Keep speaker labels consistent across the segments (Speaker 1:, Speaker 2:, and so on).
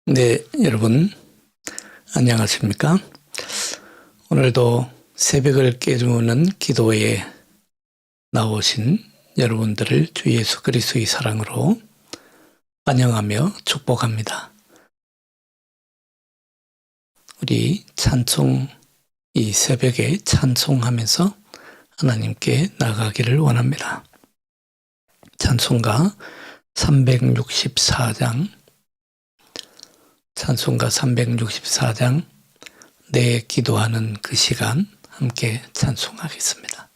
Speaker 1: 네, 여러분 안녕하십니까? 오늘도 새벽을 깨우는 기도에 나오신 여러분들을 주 예수 그리스도의 사랑으로 환영하며 축복합니다. 우리 찬송, 이 새벽에 찬송하면서 하나님께 나가기를 원합니다. 찬송가 364장 내 기도하는 그 시간 함께 찬송하겠습니다.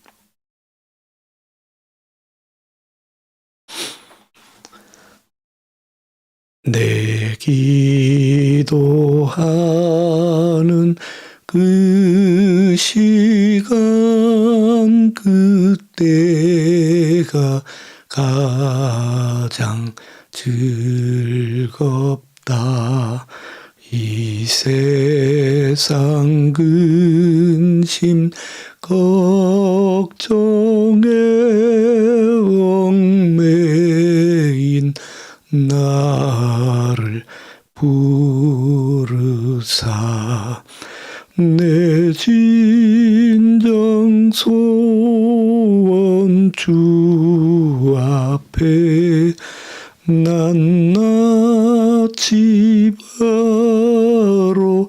Speaker 1: 내 기도하는 그 시간 그때가 가장 즐겁다. 이 세상 근심 걱정에 얽매인 나를 부르사 내 진정 소원 주 앞에 낱낱이 바로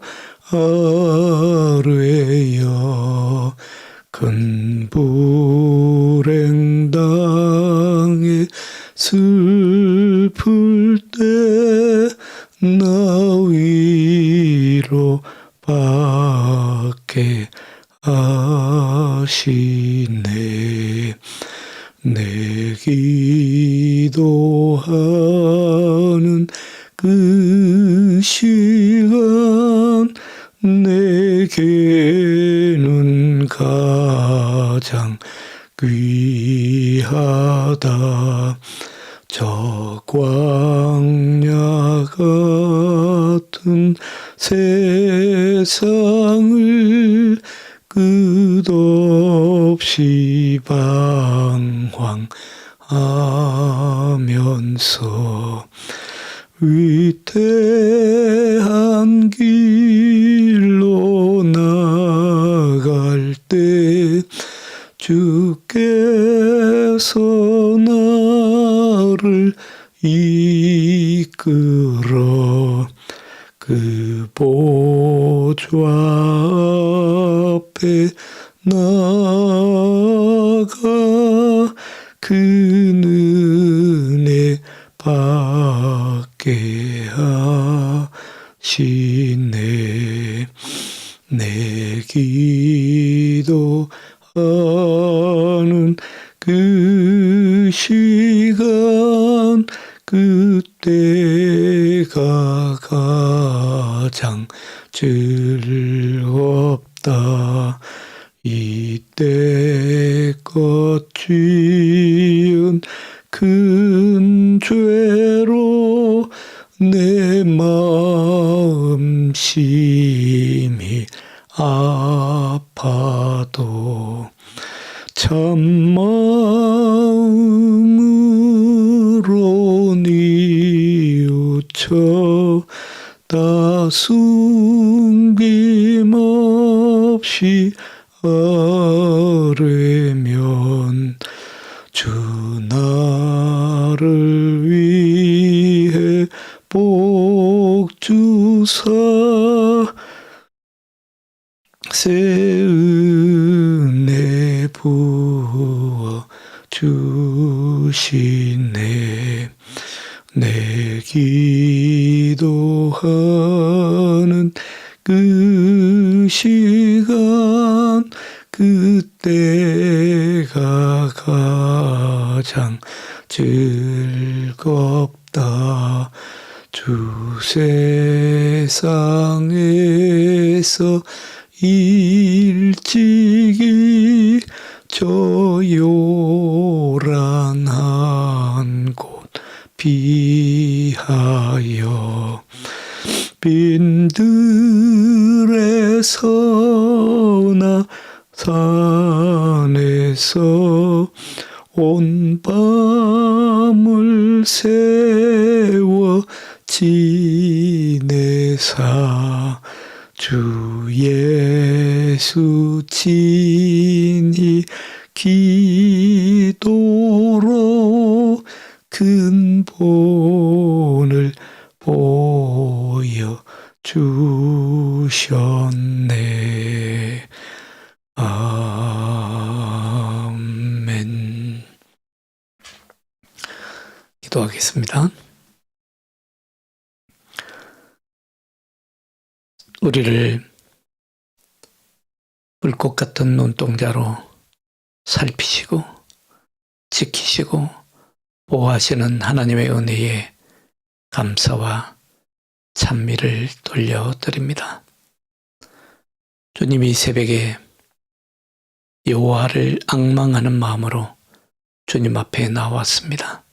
Speaker 1: 아뢰어 큰 불행당에 슬플 때 나 위로 받게 하시네. 내 기도하는 그 시간 내게는 가장 귀하다. 저 광야 같은 세상을 끝없이 방황하면서 위태한 길로 나갈 때 주께서 나를 이끌어 그 보좌 앞에 나가 그 은혜 받게 하시네. 내 기도하는 그 시간 그때가 가장 즐겁다. 이때껏 지은 큰 죄로 내 마음 심히 아파도 참마음으로 뉘우쳐 다 숨김없이 아뢰면 주 나를 위해 복 주사 새 은혜 부어 주시네. 내 기도하는 그 시간 그때가 가장 즐겁다. 주 세상에서 일찍이 저 요란한 곳 피하여 빈들에서나 산에서 온 밤을 새워 지내 대사 주 예수 친히 기도로 근본을 보여 주셨네. 아멘. 기도하겠습니다. 우리를 불꽃 같은 눈동자로 살피시고 지키시고 보호하시는 하나님의 은혜에 감사와 찬미를 돌려드립니다. 주님이 새벽에 여호와를 앙망하는 마음으로 주님 앞에 나왔습니다.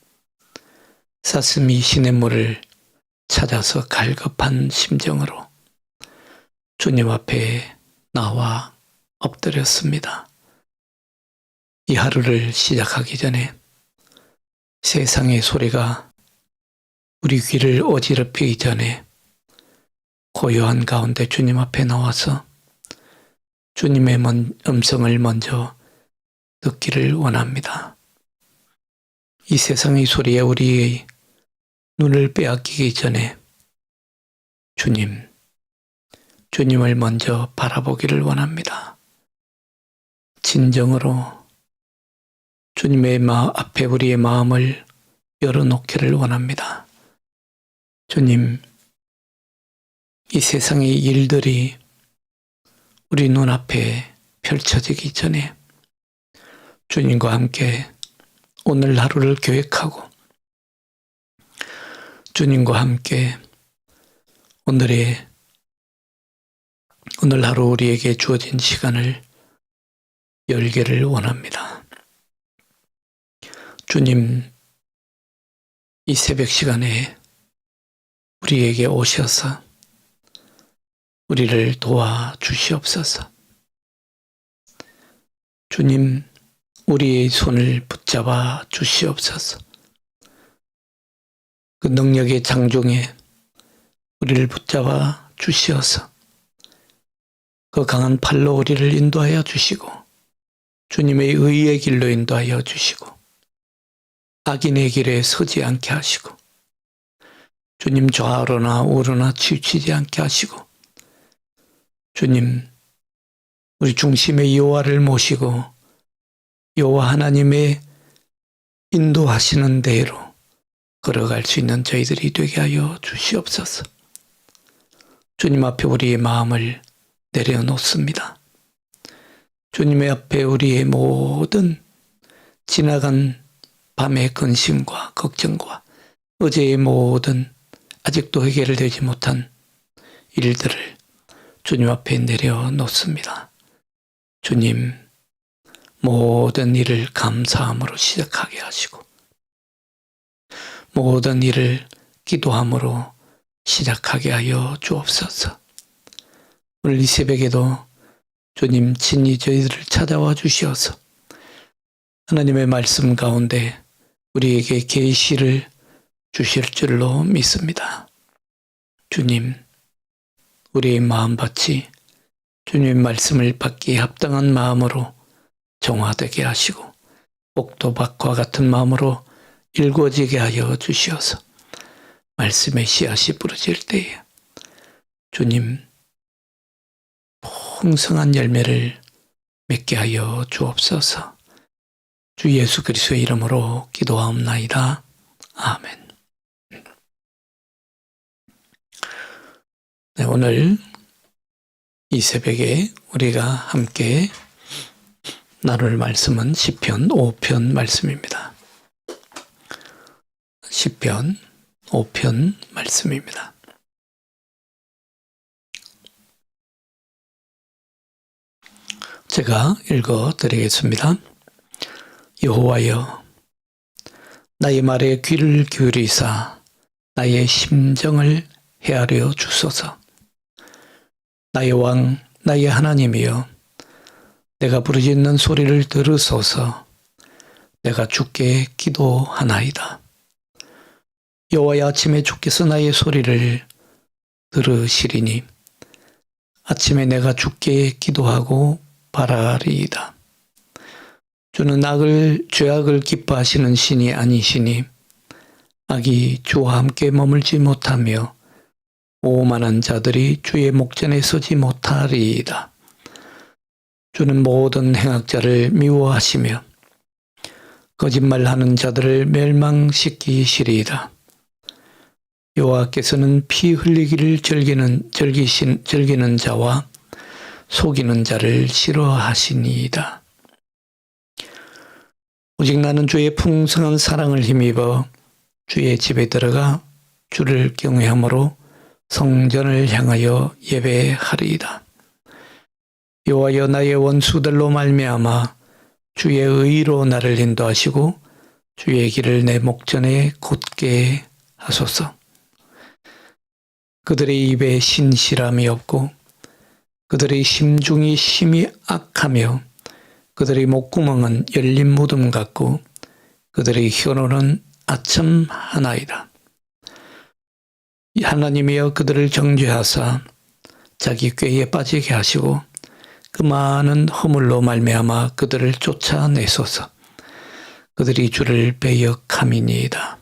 Speaker 1: 사슴이 시냇물을 찾아서 갈급한 심정으로 주님 앞에 나와 엎드렸습니다. 이 하루를 시작하기 전에 세상의 소리가 우리 귀를 어지럽히기 전에 고요한 가운데 주님 앞에 나와서 주님의 음성을 먼저 듣기를 원합니다. 이 세상의 소리에 우리의 눈을 빼앗기기 전에 주님을 먼저 바라보기를 원합니다. 진정으로 주님의 앞에 우리의 마음을 열어놓기를 원합니다. 주님, 이 세상의 일들이 우리 눈앞에 펼쳐지기 전에 주님과 함께 오늘 하루를 계획하고 주님과 함께 오늘 하루 우리에게 주어진 시간을 열기를 원합니다. 주님, 이 새벽 시간에 우리에게 오셔서 우리를 도와주시옵소서. 주님, 우리의 손을 붙잡아 주시옵소서. 그 능력의 장중에 우리를 붙잡아 주시어서 그 강한 팔로 우리를 인도하여 주시고 주님의 의의 길로 인도하여 주시고 악인의 길에 서지 않게 하시고 주님 좌우로나 우로나 치우치지 않게 하시고 주님, 우리 중심의 여호와를 모시고 여호와 하나님의 인도하시는 대로 걸어갈 수 있는 저희들이 되게 하여 주시옵소서. 주님 앞에 우리의 마음을 내려놓습니다. 주님의 앞에 우리의 모든 지나간 밤의 근심과 걱정과 어제의 모든 아직도 해결되지 못한 일들을 주님 앞에 내려놓습니다. 주님, 모든 일을 감사함으로 시작하게 하시고 모든 일을 기도함으로 시작하게 하여 주옵소서. 오늘 이 새벽에도 주님 친히 저희들을 찾아와 주시어서 하나님의 말씀 가운데 우리에게 계시를 주실 줄로 믿습니다. 주님, 우리의 마음밭이 주님의 말씀을 받기에 합당한 마음으로 정화되게 하시고 옥토밭과 같은 마음으로 일궈지게 하여 주시어서 말씀의 씨앗이 부러질 때에 주님 풍성한 열매를 맺게 하여 주옵소서. 주 예수 그리스도의 이름으로 기도하옵나이다. 아멘. 네, 오늘 이 새벽에 우리가 함께 나눌 말씀은 시편 5편 말씀입니다. 시편 5편 말씀입니다. 제가 읽어 드리겠습니다. 여호와여, 나의 말에 귀를 기울이사 나의 심정을 헤아려 주소서. 나의 왕, 나의 하나님이여, 내가 부르짖는 소리를 들으소서. 내가 주께 기도하나이다. 여호와여, 아침에 주께서 나의 소리를 들으시리니 아침에 내가 주께 기도하고 바라리이다. 주는 죄악을 기뻐하시는 신이 아니시니 악이 주와 함께 머물지 못하며 오만한 자들이 주의 목전에 서지 못하리이다. 주는 모든 행악자를 미워하시며 거짓말하는 자들을 멸망시키시리이다. 여호와께서는 피 흘리기를 즐기는 자와 속이는 자를 싫어하시니이다. 오직 나는 주의 풍성한 사랑을 힘입어 주의 집에 들어가 주를 경외함으로 성전을 향하여 예배하리이다. 여호와여, 나의 원수들로 말미암아 주의 의로 나를 인도하시고 주의 길을 내 목전에 곧게 하소서. 그들의 입에 신실함이 없고 그들의 심중이 심히 악하며 그들의 목구멍은 열린 무덤 같고 그들의 혀로는 아첨하나이다. 하나님이여, 그들을 정죄하사 자기 꾀에 빠지게 하시고 그 많은 허물로 말미암아 그들을 쫓아내소서. 그들이 주를 배역함이니이다.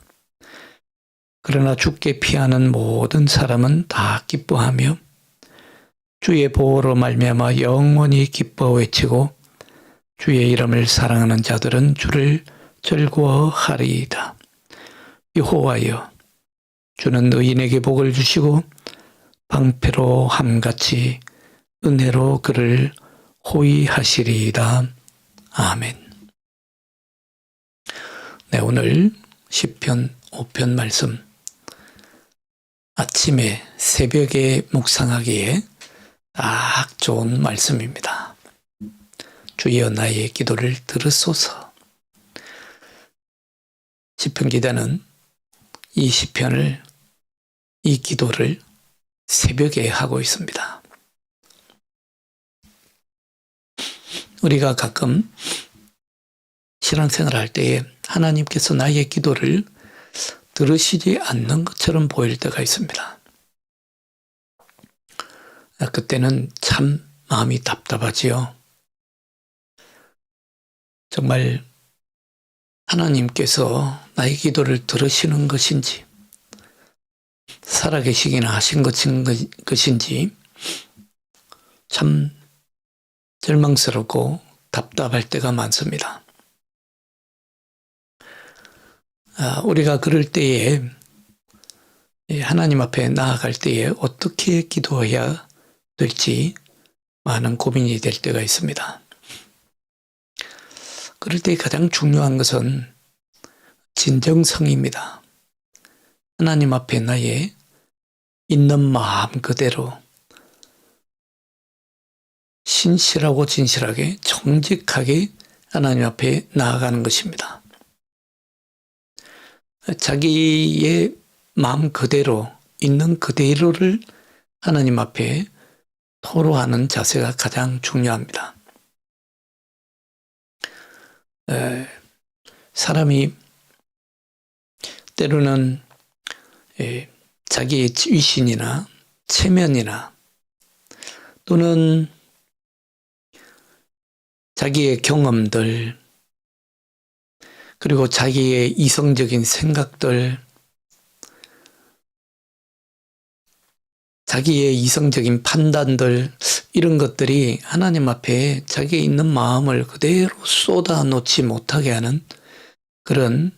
Speaker 1: 그러나 주께 피하는 모든 사람은 다 기뻐하며 주의 보호로 말미암아 영원히 기뻐 외치고 주의 이름을 사랑하는 자들은 주를 즐거워하리이다. 여호와여, 주는 의인에게 복을 주시고 방패로 함같이 은혜로 그를 호위하시리이다. 아멘. 네, 오늘 시편 5편 말씀, 아침에 새벽에 묵상하기에 딱 좋은 말씀입니다. 주여, 나의 기도를 들으소서. 시편 기자는 이 시편을, 이 기도를 새벽에 하고 있습니다. 우리가 가끔 신앙생활 할 때에 하나님께서 나의 기도를 들으시지 않는 것처럼 보일 때가 있습니다. 그때는 참 마음이 답답하지요. 정말 하나님께서 나의 기도를 들으시는 것인지, 살아계시기나 하신 것인지 참 절망스럽고 답답할 때가 많습니다. 우리가 그럴 때에, 하나님 앞에 나아갈 때에 어떻게 기도해야 될지 많은 고민이 될 때가 있습니다. 그럴 때 가장 중요한 것은 진정성입니다. 하나님 앞에 나의 있는 마음 그대로 신실하고 진실하게 정직하게 하나님 앞에 나아가는 것입니다. 자기의 마음 그대로, 있는 그대로를 하나님 앞에 토로하는 자세가 가장 중요합니다. 사람이 때로는 자기의 위신이나 체면이나 또는 자기의 경험들, 그리고 자기의 이성적인 생각들, 자기의 이성적인 판단들, 이런 것들이 하나님 앞에 자기의 있는 마음을 그대로 쏟아 놓지 못하게 하는 그런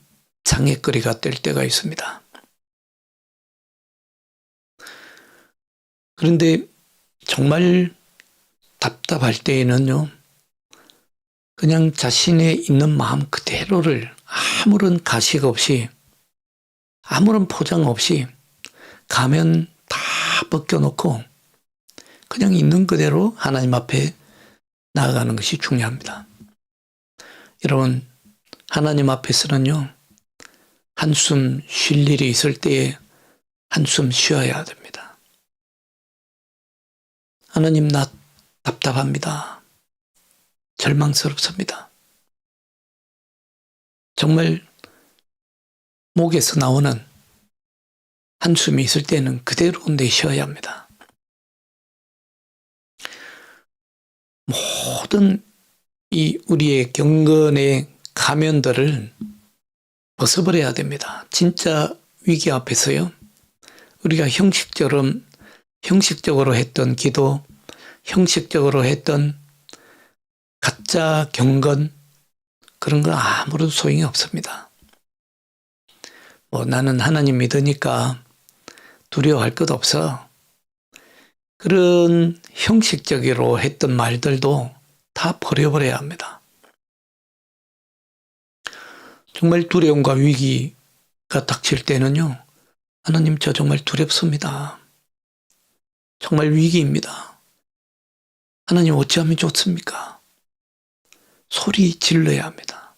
Speaker 1: 장애거리가 될 때가 있습니다. 그런데 정말 답답할 때에는요, 그냥 자신의 있는 마음 그대로를 아무런 가식 없이, 아무런 포장 없이 가면 다 벗겨놓고 그냥 있는 그대로 하나님 앞에 나아가는 것이 중요합니다. 여러분, 하나님 앞에서는요, 한숨 쉴 일이 있을 때에 한숨 쉬어야 됩니다. 하나님, 나 답답합니다. 절망스럽습니다. 정말 목에서 나오는 한숨이 있을 때는 그대로 내쉬어야 합니다. 모든 이 우리의 경건의 가면들을 벗어버려야 됩니다. 진짜 위기 앞에서요. 우리가 형식적으로 했던 기도, 형식적으로 했던 가짜 경건, 그런 건 아무런 소용이 없습니다. 나는 하나님 믿으니까 두려워할 것 없어. 그런 형식적으로 했던 말들도 다 버려버려야 합니다. 정말 두려움과 위기가 닥칠 때는요, 하나님, 저 정말 두렵습니다. 정말 위기입니다. 하나님, 어찌하면 좋습니까? 소리 질러야 합니다.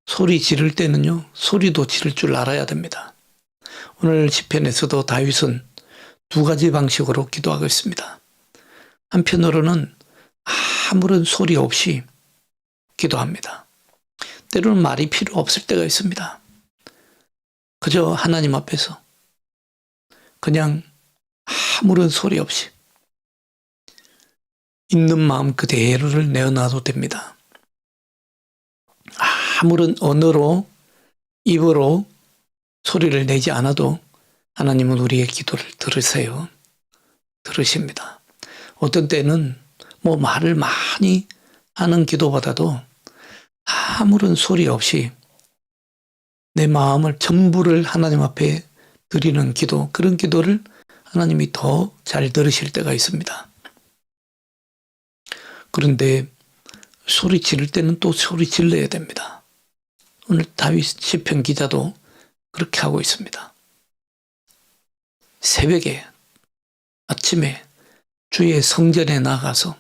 Speaker 1: 소리 지를 때는요, 소리도 지를 줄 알아야 됩니다. 오늘 시편에서도 다윗은 두 가지 방식으로 기도하고 있습니다. 한편으로는 아무런 소리 없이 기도합니다. 때로는 말이 필요 없을 때가 있습니다. 그저 하나님 앞에서 그냥 아무런 소리 없이 있는 마음 그대로를 내어놔도 됩니다. 아무런 언어로, 입으로 소리를 내지 않아도 하나님은 우리의 기도를 들으세요. 들으십니다. 어떤 때는 말을 많이 하는 기도보다도 아무런 소리 없이 내 마음을 전부를 하나님 앞에 드리는 기도, 그런 기도를 하나님이 더 잘 들으실 때가 있습니다. 그런데 소리 지를 때는 또 소리 질러야 됩니다. 오늘 다윗 시편 기자도 그렇게 하고 있습니다. 새벽에, 아침에 주의 성전에 나가서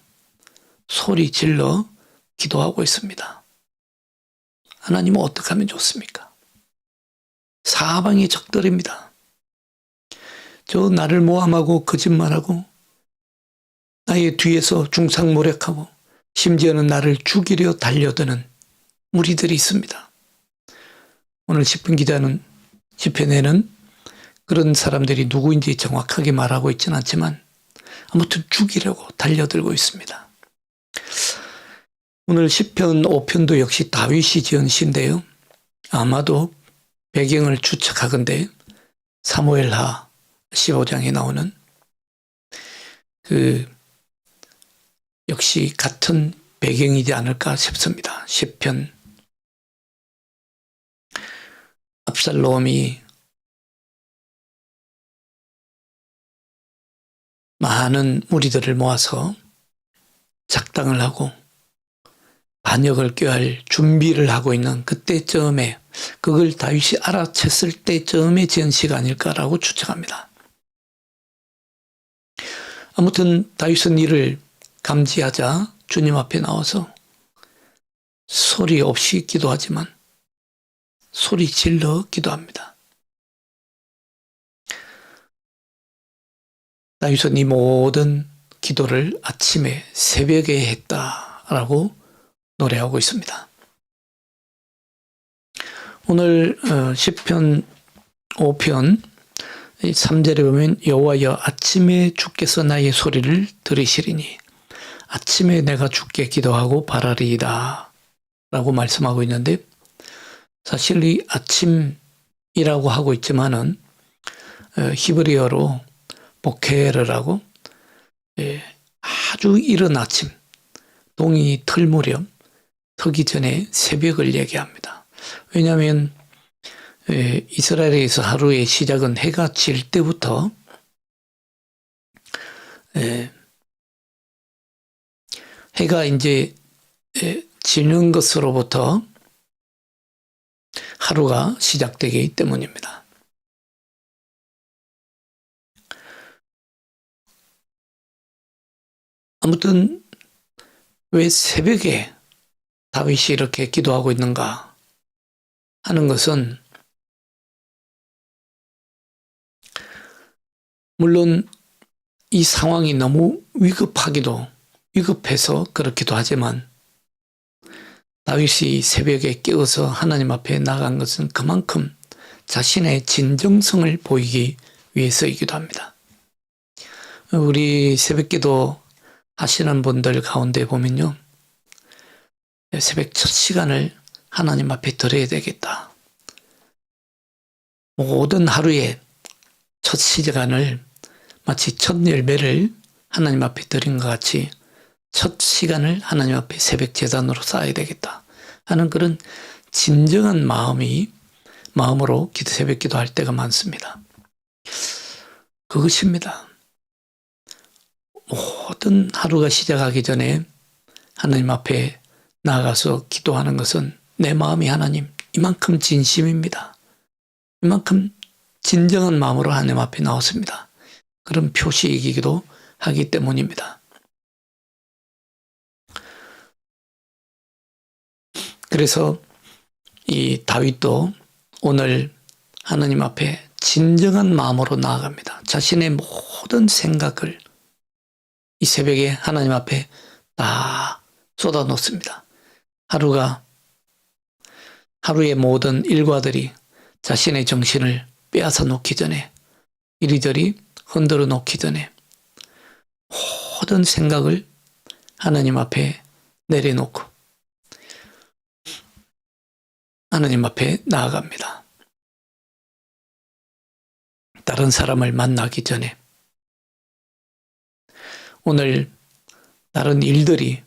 Speaker 1: 소리 질러 기도하고 있습니다. 하나님은 어떻게 하면 좋습니까? 사방이 적들입니다. 저 나를 모함하고 거짓말하고 나의 뒤에서 중상모략하고 심지어는 나를 죽이려 달려드는 무리들이 있습니다. 오늘 시편 기자는 시편에는 그런 사람들이 누구인지 정확하게 말하고 있지는 않지만 아무튼 죽이려고 달려들고 있습니다. 오늘 시편 5편도 역시 다윗이 지은 시인데요. 아마도 배경을 추측하건대 사무엘하 15장에 나오는 역시 같은 배경이지 않을까 싶습니다. 시편 압살롬이 많은 무리들을 모아서 작당을 하고 반역을 꾀할 준비를 하고 있는 그때쯤에 그걸 다윗이 알아챘을 때쯤에 지은 시가 아닐까라고 추측합니다. 아무튼 다윗은 이를 감지하자 주님 앞에 나와서 소리 없이 기도하지만 소리 질러 기도합니다. 다윗은 이 모든 기도를 아침에 새벽에 했다라고 노래하고 있습니다. 오늘 시편 5편 3절에 보면 여호와여 아침에 주께서 나의 소리를 들으시리니 아침에 내가 주께 기도하고 바라리이다 라고 말씀하고 있는데 사실 이 아침이라고 하고 있지만은 히브리어로 보케르라고 아주 이른 아침 동이 틀 무렵 트기 전에 새벽을 얘기합니다. 왜냐하면 이스라엘에서 하루의 시작은 해가 질 때부터 해가 이제 지는 것으로부터 하루가 시작되기 때문입니다. 아무튼 왜 새벽에 다윗이 이렇게 기도하고 있는가 하는 것은 물론 이 상황이 너무 위급해서 그렇기도 하지만 다윗이 새벽에 깨어서 하나님 앞에 나간 것은 그만큼 자신의 진정성을 보이기 위해서이기도 합니다. 우리 새벽기도 하시는 분들 가운데 보면요, 새벽 첫 시간을 하나님 앞에 드려야 되겠다. 모든 하루의 첫 시간을 마치 첫 열매를 하나님 앞에 드린 것 같이 첫 시간을 하나님 앞에 새벽 제단으로 쌓아야 되겠다 하는 그런 진정한 마음으로 새벽 기도할 때가 많습니다. 그것입니다. 모든 하루가 시작하기 전에 하나님 앞에 나아가서 기도하는 것은 내 마음이 하나님 이만큼 진심입니다. 이만큼 진정한 마음으로 하나님 앞에 나왔습니다. 그런 표시이기도 하기 때문입니다. 그래서 이 다윗도 오늘 하나님 앞에 진정한 마음으로 나아갑니다. 자신의 모든 생각을 이 새벽에 하나님 앞에 다 쏟아놓습니다. 하루의 모든 일과들이 자신의 정신을 빼앗아 놓기 전에, 이리저리 흔들어 놓기 전에 모든 생각을 하나님 앞에 내려놓고 하나님 앞에 나아갑니다. 다른 사람을 만나기 전에, 오늘 다른 일들을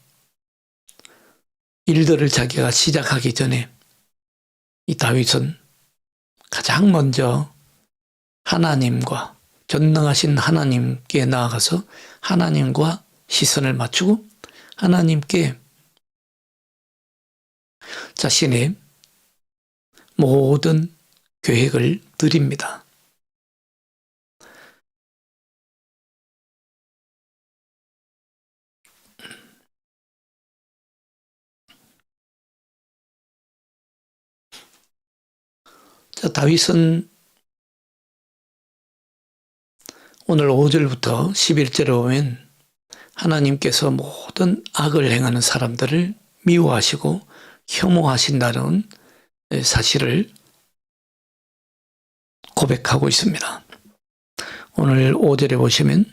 Speaker 1: 자기가 시작하기 전에 이 다윗은 가장 먼저 하나님과 전능하신 하나님께 나아가서 하나님과 시선을 맞추고 하나님께 자신의 모든 계획을 드립니다. 자, 다윗은 오늘 5절부터 11절에 보면 하나님께서 모든 악을 행하는 사람들을 미워하시고 혐오하신다는 사실을 고백하고 있습니다. 오늘 5절에 보시면,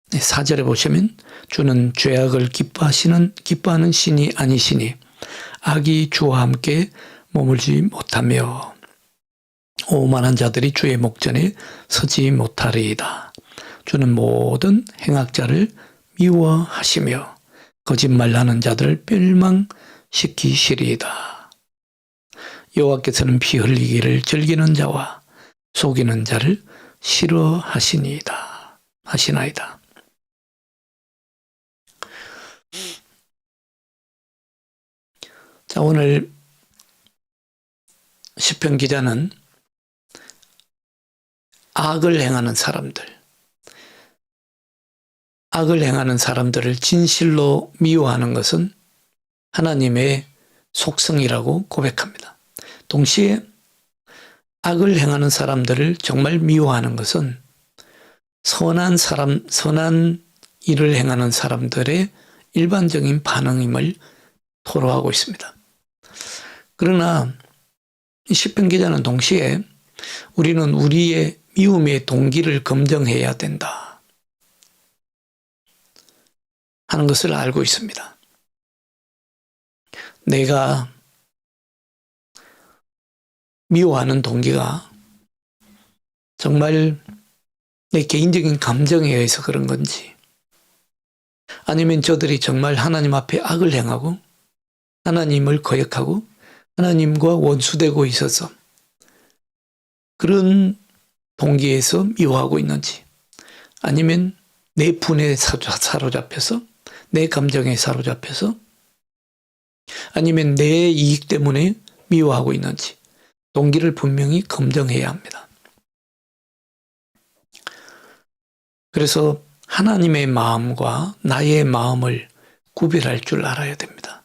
Speaker 1: 4절에 보시면 주는 죄악을 기뻐하는 신이 아니시니 악이 주와 함께 머물지 못하며 오만한 자들이 주의 목전에 서지 못하리이다. 주는 모든 행악자를 미워하시며 거짓말하는 자들을 멸망시키시리이다. 여호와께서는 피 흘리기를 즐기는 자와 속이는 자를 싫어하시나이다. 자, 오늘 시편 기자는 악을 행하는 사람들을 진실로 미워하는 것은 하나님의 속성이라고 고백합니다. 동시에 악을 행하는 사람들을 정말 미워하는 것은 선한 일을 행하는 사람들의 일반적인 반응임을 토로하고 있습니다. 그러나 이 시편 기자는 동시에 우리는 우리의 미움의 동기를 검증해야 된다 하는 것을 알고 있습니다. 내가 미워하는 동기가 정말 내 개인적인 감정에 의해서 그런 건지, 아니면 저들이 정말 하나님 앞에 악을 행하고 하나님을 거역하고 하나님과 원수되고 있어서 그런 동기에서 미워하고 있는지, 아니면 내 분에 사로잡혀서, 내 감정에 사로잡혀서, 아니면 내 이익 때문에 미워하고 있는지 동기를 분명히 검증해야 합니다. 그래서 하나님의 마음과 나의 마음을 구별할 줄 알아야 됩니다.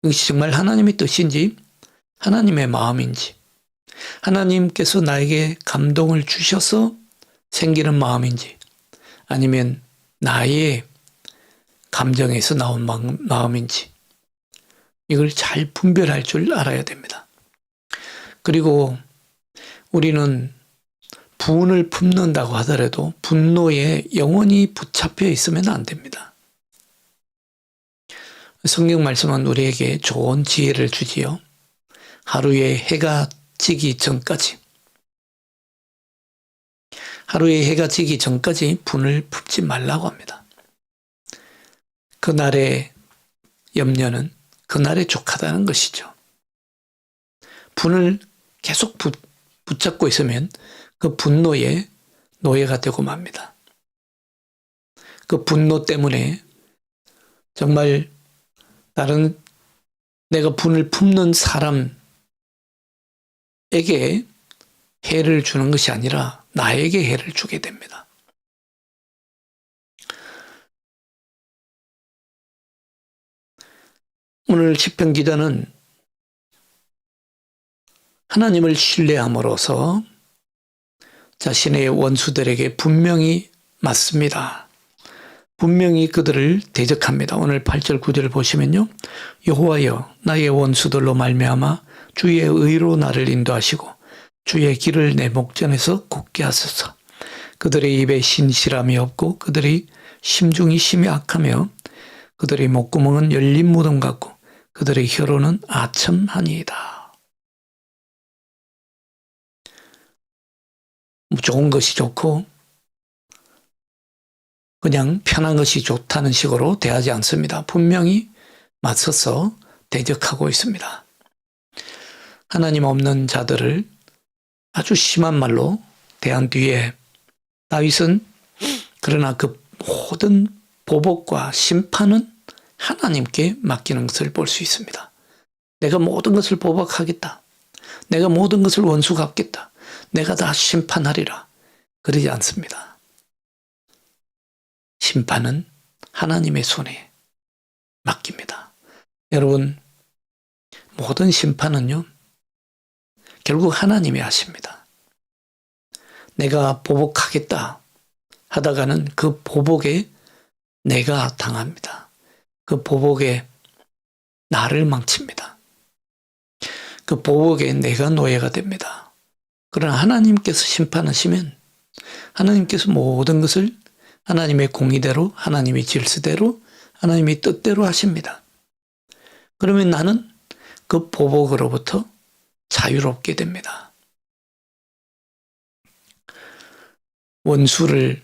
Speaker 1: 이것이 정말 하나님의 뜻인지 하나님의 마음인지, 하나님께서 나에게 감동을 주셔서 생기는 마음인지, 아니면 나의 감정에서 나온 마음인지, 이걸 잘 분별할 줄 알아야 됩니다. 그리고 우리는 분을 품는다고 하더라도 분노에 영원히 붙잡혀 있으면 안 됩니다. 성경 말씀은 우리에게 좋은 지혜를 주지요. 하루에 해가 지기 전까지 분을 품지 말라고 합니다. 그날의 염려는 그날에 족하다는 것이죠. 분을 계속 붙잡고 있으면 그 분노에 노예가 되고 맙니다. 그 분노 때문에 정말 다른 내가 분을 품는 사람에게 해를 주는 것이 아니라 나에게 해를 주게 됩니다. 오늘 시편 기자는 하나님을 신뢰함으로써 자신의 원수들에게 분명히 맞습니다. 분명히 그들을 대적합니다. 오늘 8절 9절을 보시면요. 여호와여 나의 원수들로 말미암아 주의 의로 나를 인도하시고 주의 길을 내 목전에서 굳게 하소서. 그들의 입에 신실함이 없고 그들의 심중이 심히 악하며 그들의 목구멍은 열린 무덤 같고 그들의 혀로는 아첨하니이다. 좋은 것이 좋고 그냥 편한 것이 좋다는 식으로 대하지 않습니다. 분명히 맞서서 대적하고 있습니다. 하나님 없는 자들을 아주 심한 말로 대한 뒤에 다윗은 그러나 그 모든 보복과 심판은 하나님께 맡기는 것을 볼 수 있습니다. 내가 모든 것을 보복하겠다. 내가 모든 것을 원수 갚겠다. 내가 다 심판하리라. 그러지 않습니다. 심판은 하나님의 손에 맡깁니다. 여러분, 모든 심판은요, 결국 하나님이 하십니다. 내가 보복하겠다 하다가는 그 보복에 내가 당합니다. 그 보복에 나를 망칩니다. 그 보복에 내가 노예가 됩니다. 그러나 하나님께서 심판하시면 하나님께서 모든 것을 하나님의 공의대로, 하나님의 질서대로, 하나님의 뜻대로 하십니다. 그러면 나는 그 보복으로부터 자유롭게 됩니다. 원수를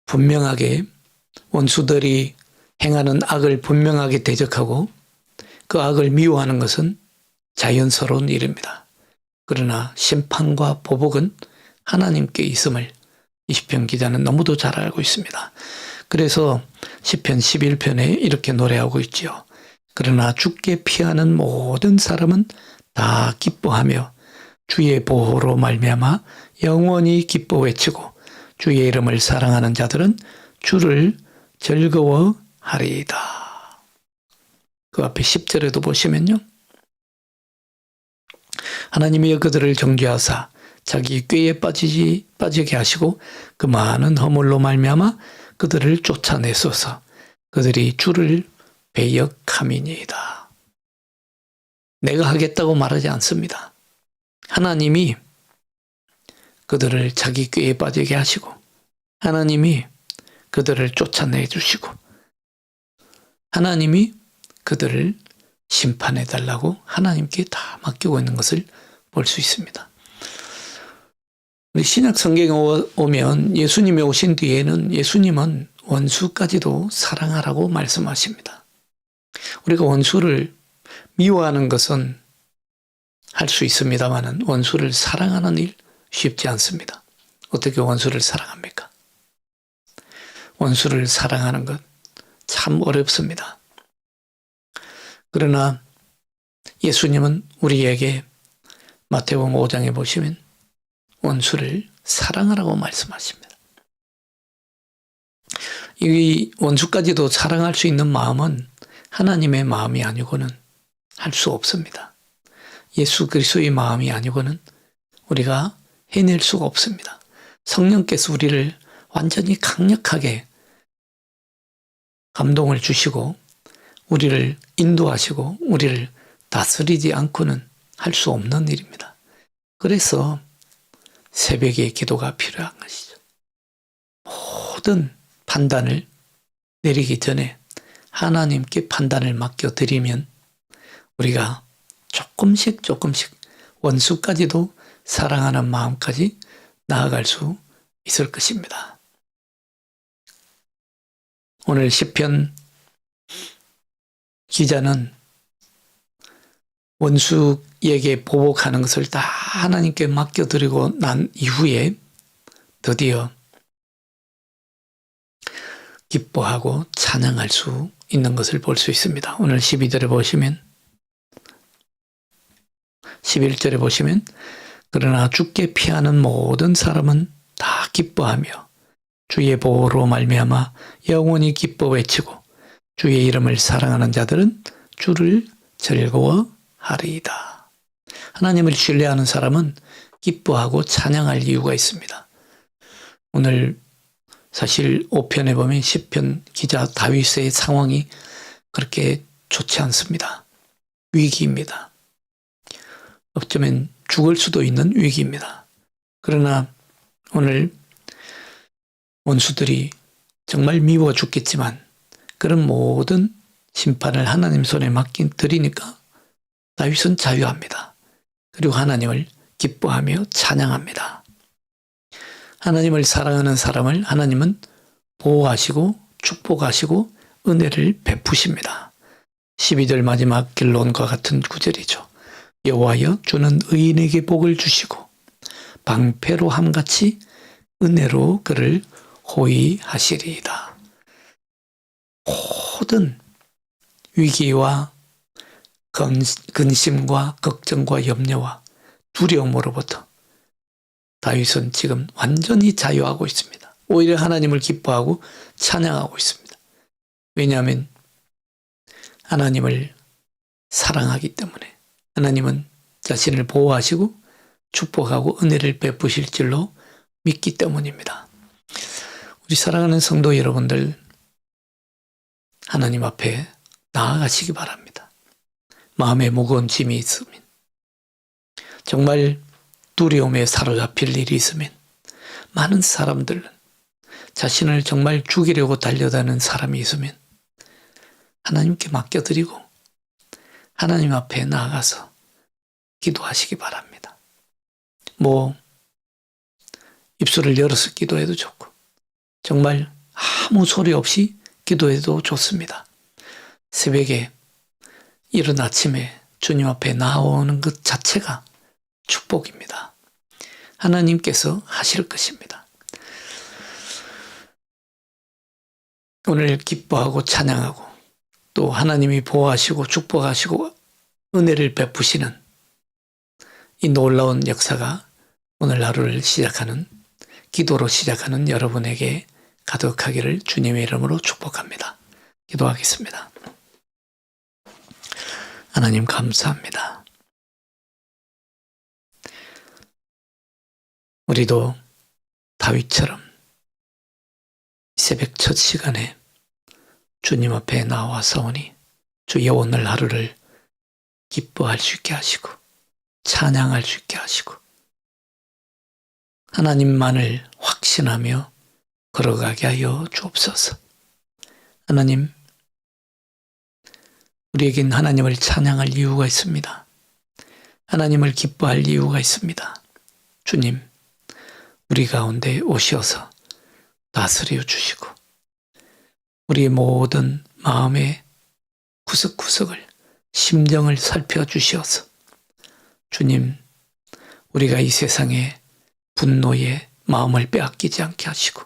Speaker 1: 분명하게, 원수들이 행하는 악을 분명하게 대적하고 그 악을 미워하는 것은 자연스러운 일입니다. 그러나 심판과 보복은 하나님께 있음을 이 시편 기자는 너무도 잘 알고 있습니다. 그래서 시편 11편에 이렇게 노래하고 있지요. 그러나 주께 피하는 모든 사람은 다 기뻐하며 주의 보호로 말미암아 영원히 기뻐 외치고 주의 이름을 사랑하는 자들은 주를 즐거워하리이다. 그 앞에 10절에도 보시면요. 하나님이 그들을 정죄하사 자기 꾀에 빠지게 하시고 그 많은 허물로 말미암아 그들을 쫓아내소서. 그들이 주를 배역함이니이다. 내가 하겠다고 말하지 않습니다. 하나님이 그들을 자기 꾀에 빠지게 하시고 하나님이 그들을 쫓아내 주시고 하나님이 그들을 심판해 달라고 하나님께 다 맡기고 있는 것을 볼 수 있습니다. 우리 신약 성경에 오면 예수님이 오신 뒤에는 예수님은 원수까지도 사랑하라고 말씀하십니다. 우리가 원수를 미워하는 것은 할 수 있습니다만 원수를 사랑하는 일 쉽지 않습니다. 어떻게 원수를 사랑합니까? 원수를 사랑하는 것 참 어렵습니다. 그러나 예수님은 우리에게 마태복음 5장에 보시면 원수를 사랑하라고 말씀하십니다. 이 원수까지도 사랑할 수 있는 마음은 하나님의 마음이 아니고는 할 수 없습니다. 예수 그리스도의 마음이 아니고는 우리가 해낼 수가 없습니다. 성령께서 우리를 완전히 강력하게 감동을 주시고 우리를 인도하시고 우리를 다스리지 않고는 할 수 없는 일입니다. 그래서 새벽의 기도가 필요한 것이죠. 모든 판단을 내리기 전에 하나님께 판단을 맡겨드리면 우리가 조금씩 원수까지도 사랑하는 마음까지 나아갈 수 있을 것입니다. 오늘 시편 기자는 원수에게 보복하는 것을 다 하나님께 맡겨드리고 난 이후에 드디어 기뻐하고 찬양할 수 있는 것을 볼 수 있습니다. 오늘 12절에 보시면 11절에 보시면 그러나 주께 피하는 모든 사람은 다 기뻐하며 주의 보호로 말미암아 영원히 기뻐 외치고 주의 이름을 사랑하는 자들은 주를 즐거워하리이다. 하나님을 신뢰하는 사람은 기뻐하고 찬양할 이유가 있습니다. 오늘 사실 5편에 보면 시편 기자 다윗의 상황이 그렇게 좋지 않습니다. 위기입니다. 어쩌면 죽을 수도 있는 위기입니다. 그러나 오늘 원수들이 정말 미워 죽겠지만 그런 모든 심판을 하나님 손에 맡겨드리니까 다윗은 자유합니다. 그리고 하나님을 기뻐하며 찬양합니다. 하나님을 사랑하는 사람을 하나님은 보호하시고 축복하시고 은혜를 베푸십니다. 12절 마지막 결론과 같은 구절이죠. 여호와여 주는 의인에게 복을 주시고 방패로 함같이 은혜로 그를 호위하시리이다. 모든 위기와 근심과 걱정과 염려와 두려움으로부터 다윗은 지금 완전히 자유하고 있습니다. 오히려 하나님을 기뻐하고 찬양하고 있습니다. 왜냐하면 하나님을 사랑하기 때문에 하나님은 자신을 보호하시고 축복하고 은혜를 베푸실 줄로 믿기 때문입니다. 우리 사랑하는 성도 여러분들 하나님 앞에 나아가시기 바랍니다. 마음에 무거운 짐이 있으면 정말 두려움에 사로잡힐 일이 있으면 많은 사람들은 자신을 정말 죽이려고 달려다니는 사람이 있으면 하나님께 맡겨드리고 하나님 앞에 나아가서 기도하시기 바랍니다. 입술을 열어서 기도해도 좋고 정말 아무 소리 없이 기도해도 좋습니다. 새벽에 이른 아침에 주님 앞에 나오는 것 자체가 축복입니다. 하나님께서 하실 것입니다. 오늘 기뻐하고 찬양하고 또 하나님이 보호하시고 축복하시고 은혜를 베푸시는 이 놀라운 역사가 오늘 하루를 시작하는 기도로 시작하는 여러분에게 가득하기를 주님의 이름으로 축복합니다. 기도하겠습니다. 하나님 감사합니다. 우리도 다윗처럼 새벽 첫 시간에 주님 앞에 나와서오니 주의 오늘 하루를 기뻐할 수 있게 하시고 찬양할 수 있게 하시고 하나님만을 확신하며 걸어가게 하여 주옵소서. 하나님, 우리에겐 하나님을 찬양할 이유가 있습니다. 하나님을 기뻐할 이유가 있습니다. 주님, 우리 가운데 오셔서 다스려 주시고 우리의 모든 마음의 구석구석을 심정을 살펴주시어서 주님, 우리가 이 세상에 분노의 마음을 빼앗기지 않게 하시고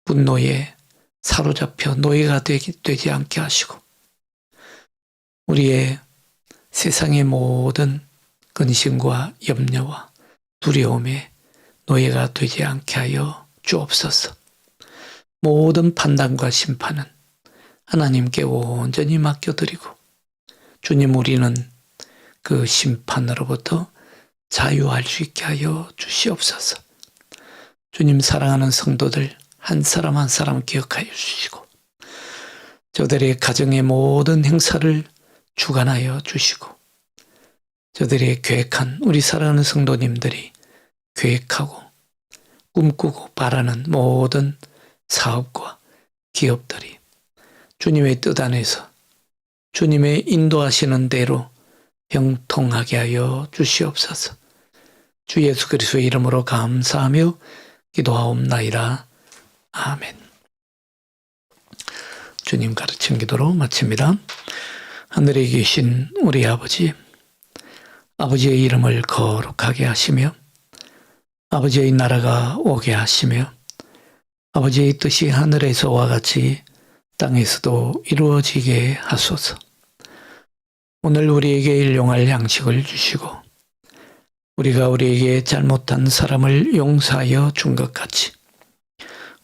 Speaker 1: 분노에 사로잡혀 노예가 되지 않게 하시고 우리의 세상의 모든 근심과 염려와 두려움에 노예가 되지 않게 하여 주옵소서. 모든 판단과 심판은 하나님께 온전히 맡겨드리고 주님, 우리는 그 심판으로부터 자유할 수 있게 하여 주시옵소서. 주님, 사랑하는 성도들 한 사람 한 사람 기억하여 주시고 저들의 가정의 모든 행사를 주관하여 주시고 저들의 계획한 우리 사랑하는 성도님들이 계획하고 꿈꾸고 바라는 모든 사업과 기업들이 주님의 뜻 안에서 주님의 인도하시는 대로 형통하게 하여 주시옵소서. 주 예수 그리스도의 이름으로 감사하며 기도하옵나이다. 아멘. 주님 가르친 기도로 마칩니다. 하늘에 계신 우리 아버지, 아버지의 이름을 거룩하게 하시며 아버지의 나라가 오게 하시며 아버지의 뜻이 하늘에서와 같이 땅에서도 이루어지게 하소서. 오늘 우리에게 일용할 양식을 주시고 우리가 우리에게 잘못한 사람을 용서하여 준 것 같이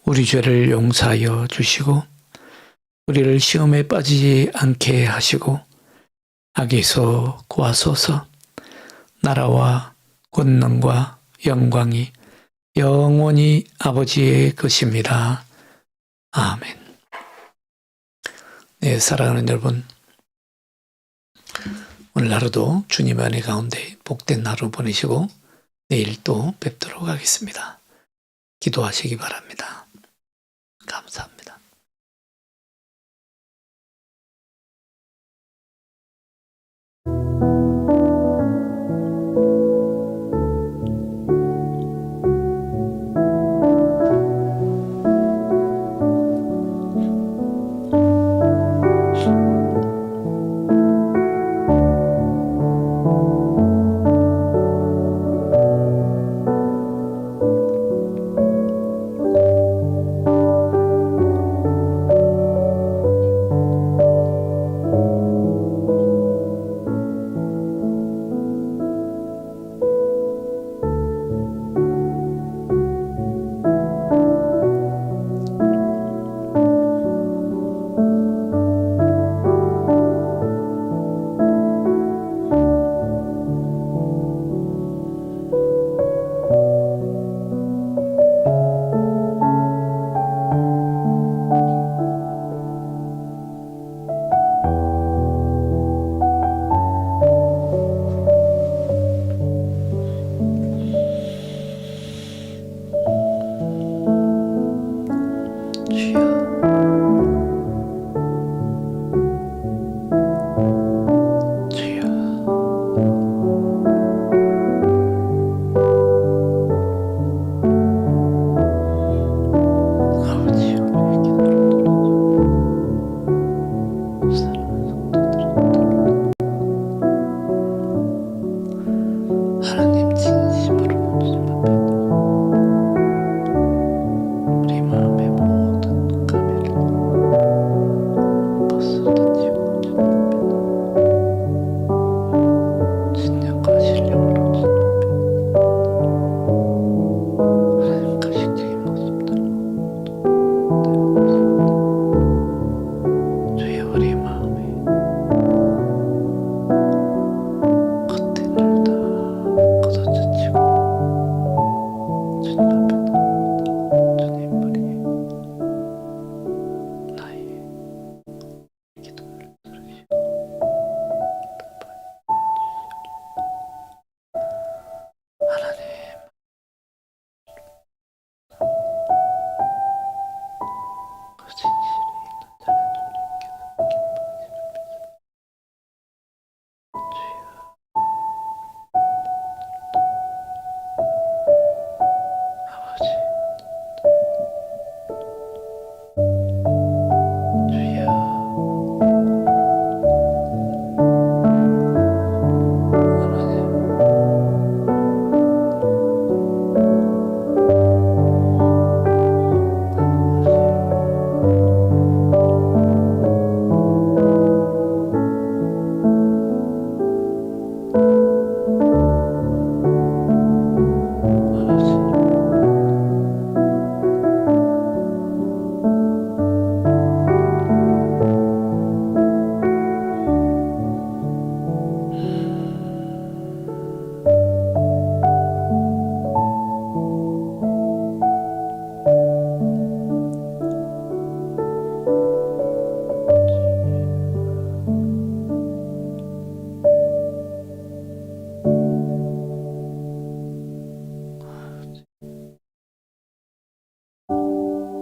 Speaker 1: 우리 죄를 용서하여 주시고 우리를 시험에 빠지지 않게 하시고 악에서 구하소서. 나라와 권능과 영광이 영원히 아버지의 것입니다. 아멘. 네, 사랑하는 여러분, 오늘 하루도 주님 안의 가운데 복된 하루 보내시고 내일 또 뵙도록 하겠습니다. 기도하시기 바랍니다. 감사합니다.